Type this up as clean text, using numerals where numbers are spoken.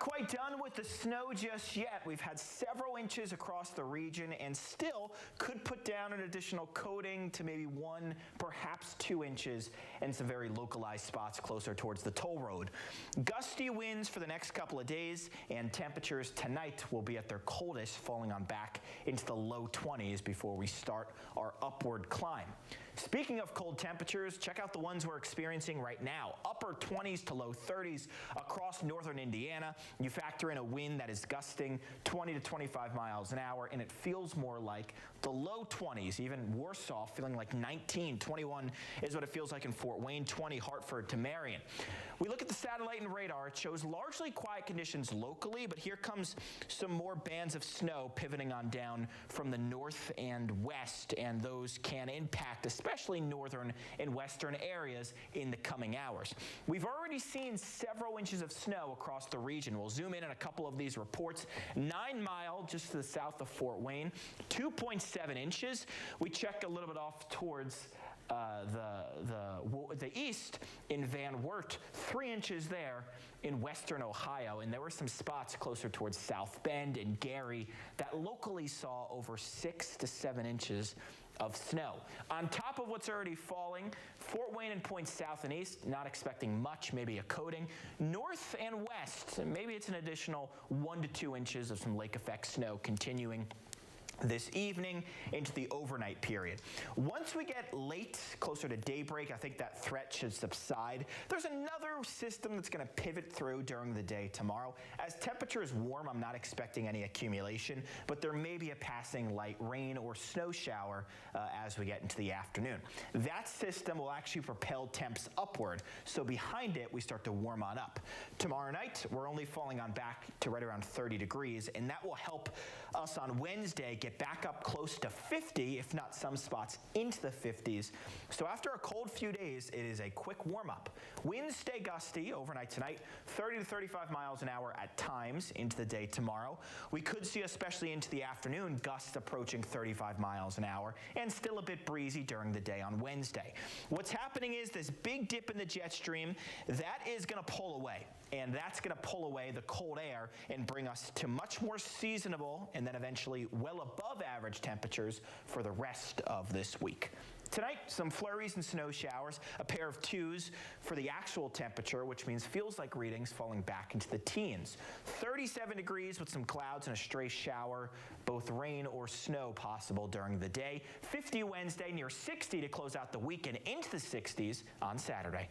quite done with the snow just yet. We've had several inches across the region and still could put down an additional coating to maybe 1, perhaps 2 inches in some very localized spots closer towards the toll road. Gusty winds for the next couple of days, and temperatures tonight will be at their coldest, falling on back into the low 20s before we start our upward climb. Speaking of cold temperatures, check out the ones we're experiencing right now. Upper 20s to low 30s across northern Indiana. You factor in a wind that is gusting 20 to 25 miles an hour, and it feels more like the low 20s, even Warsaw feeling like 19. 21 is what it feels like in Fort Wayne, 20 Hartford to Marion. We look at the satellite and radar. It shows largely quiet conditions locally, but here comes some more bands of snow pivoting on down from the north and west, and those can impact especially northern and western areas in the coming hours. We've already seen several inches of snow across the region. We'll zoom in on a couple of these reports. 9 Mile, just to the south of Fort Wayne, 2.7 inches. We check a little bit off towards the east in Van Wert, 3 inches there in western Ohio, and there were some spots closer towards South Bend and Gary that locally saw over 6 to 7 inches of snow. On top of what's already falling, Fort Wayne and points south and east, not expecting much, maybe a coating. North and west, maybe it's an additional 1 to 2 inches of some lake effect snow continuing this evening into the overnight period. Once we get late, closer to daybreak, I think that threat should subside. There's another system that's going to pivot through during the day tomorrow. As temperatures warm, I'm not expecting any accumulation, but there may be a passing light rain or snow shower as we get into the afternoon. That system will actually propel temps upward, so behind it, we start to warm on up. Tomorrow night, we're only falling on back to right around 30 degrees, and that will help us on Wednesday get back up close to 50, if not some spots into the 50s. So after a cold few days, it is a quick warm-up. Winds stay gusty overnight tonight, 30 to 35 miles an hour at times into the day tomorrow. We could see, especially into the afternoon, gusts approaching 35 miles an hour, and still a bit breezy during the day on Wednesday. What's happening is this big dip in the jet stream, that is going to pull away, and that's going to pull away the cold air and bring us to much more seasonable and then eventually well above average temperatures for the rest of this week. Tonight, some flurries and snow showers, a pair of 2s for the actual temperature, which means feels like readings falling back into the teens. 37 degrees with some clouds and a stray shower, both rain or snow possible during the day. 50 Wednesday, near 60 to close out the weekend, into the 60s on Saturday.